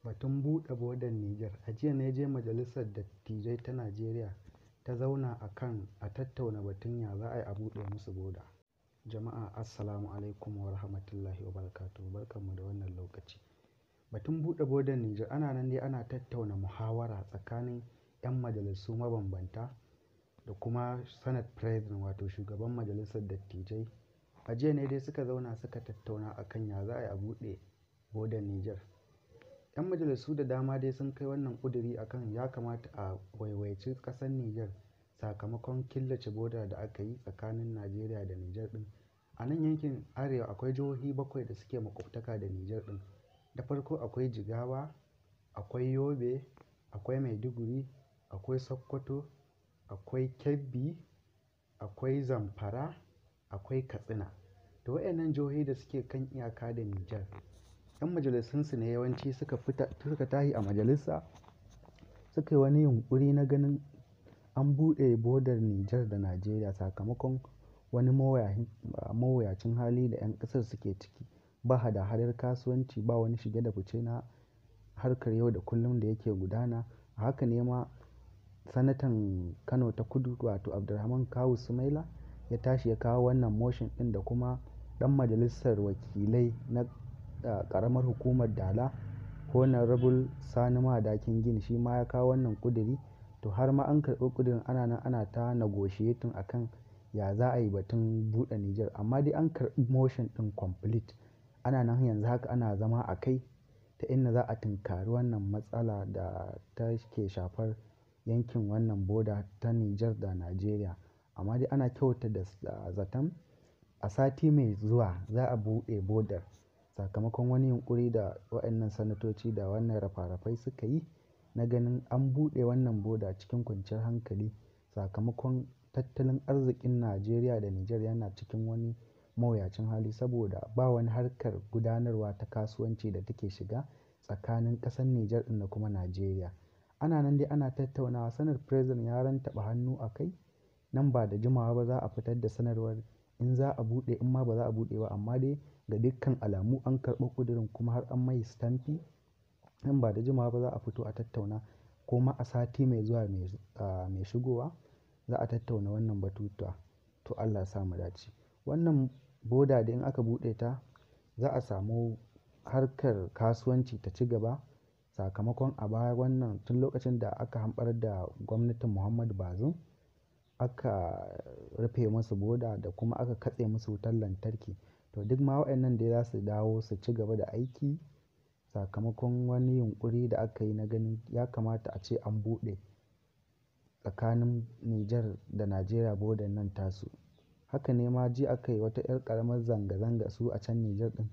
Batun buɗe bodar Nijar. A jiya ne je Majalisar Dattijai ta Najeriya ta zauna a tattauna batun ya za a yi a buɗe musu boda. Jama'a assalamu alaikum wa rahmatullahi wa barakatuhu, barkanmu da wannan lokaci. Batun buɗe bodar Nijar ana nan dai ana tattauna muhawara tsakanin 'yan majalisu mabambanta da kuma Senate President wato shugaban Majalisar Dattijai. A jiya ne dai suka zauna suka tattauna akan ya za a yi a buɗe bodar Nijar. 'Yan majalisu da dama dai sun kai wannan ƙuduri akan ya kamata a waiwaici ƙasar Nijar sakamakon killace boda da aka yi tsakanin Najeriya da Nijar ɗin. A nan yankin Arewa akwai jihohi 7 da suke makwabtaka da Nijar ɗin. Da farko akwai Jigawa, akwai Yobe, akwai Maiduguri, akwai Sokoto, akwai Kebbi, akwai Zamfara, akwai Katsina. Da waɗannan jihohi da suke kan iyaka da Nijar, 'yan majalisunsu ne yawanci suka tahi a majalisa suka yi wani yunƙuri na ganin an buɗe bodar Nijar da Najeriya sakamakon wani mawuyacin hali da 'yan ƙasar suke ciki. Ba hada-hadar kasuwanci, ba wani shige da fice na harkar yau da kullum da yake gudana. A haka ne ma Sanatan Kano ta Kudu wato Abdulrahman Kawu Sumaila ya tashi ya kawo wannan motion ɗin da kuma ɗan majalisar wakilai na ƙaramar hukumar Dala Honorable Sani Madakin Gini shi ma ya kawo wannan ƙuduri. To har ma an karɓi ƙudurin ana nan ana ta negotiating akan ya za a yi batun buɗe Nijar. Amma dai an karɓi motion ɗin complete. Ana nan yanzu haka ana zama a kai ta inda za a tunkari wannan matsala da ta ke shafar yankin wannan boda ta Nijar da Najeriya. Amma dai ana kyauta da zaton a sati mai zuwa za a buɗe bodar sakamakon wani yunƙuri da waɗannan sanatoci da wannan rafa-rafai suka yi na ganin an buɗe wannan boda cikin kwanciyar hankali sakamakon tattalin arzikin Najeriya da Nijar yana cikin wani mawuyacin hali saboda ba wani harkar gudanarwa ta kasuwanci da take shiga tsakanin ƙasar Nijar ɗin da kuma Najeriya. Ana nan dai ana tattaunawa. Senate President ya rattaba hannu a kai. Nan ba da jimawa ba za a fitar da sanarwar in za a buɗe in ma ba za a buɗe ba. Amma dai ga dukkan alamu an karɓi ƙudurin kuma har an mai stamfi. Nan ba da jimawa ba za a fito a tattauna kuma a sati mai zuwa mai shigowa za a tattauna wannan batutuwa. To Allah ya sa mu dace. Wannan boda da in aka buɗe ta za a samu harkar kasuwanci ta ci gaba sakamakon a baya wannan tun lokacin da aka hamɓarar da gwamnatin Muhammadu Bazoum aka rufe musu boda da kuma aka katse musu wutar lantarki. To duk ma waɗannan dai za su dawo su ci gaba da aiki sakamakon wani yunƙuri da aka yi na ganin ya kamata a ce an buɗe tsakanin Nijar da Najeriya bodar nan tasu. Haka ne ma jiya aka yi wata 'yar ƙaramar zanga-zanga su a can Nijar ɗin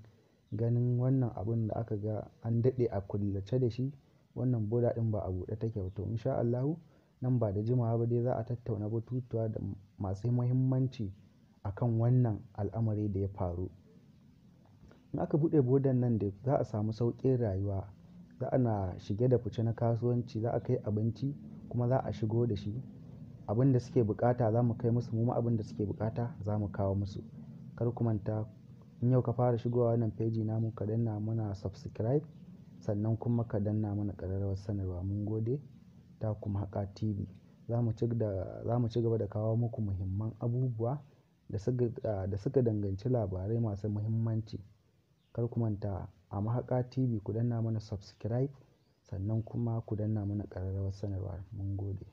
ganin wannan abun da aka ga an daɗe a kullace da shi wannan boda ɗin ba a buɗe take ba. To in sha Allahu nan ba da jimawa ba dai za a tattauna batutuwa da masu muhimmanci akan wannan al'amari da ya faru. In aka buɗe bodar nan dai za a samu sauƙin rayuwa. Za ana shige da fice na kasuwanci, za a kai abinci kuma za a shigo da shi. Abin da suke buƙata za mu kai musu, mu ma abin da suke buƙata za mu kawo musu. Kar ku manta in yau ka fara shigowa wannan feji namu ka danna mana subscribe sannan kuma ka danna mana ƙararrawar sanarwa. Mun gode. Taku Mahaƙa TV. Za mu ci gaba da kawo muku muhimman abubuwa da suka danganci labarai masu muhimmanci. Kar ku manta a Mahaƙa TV ku danna mana subscribe sannan kuma ku danna mana ƙararrawar sanarwa. Mun gode.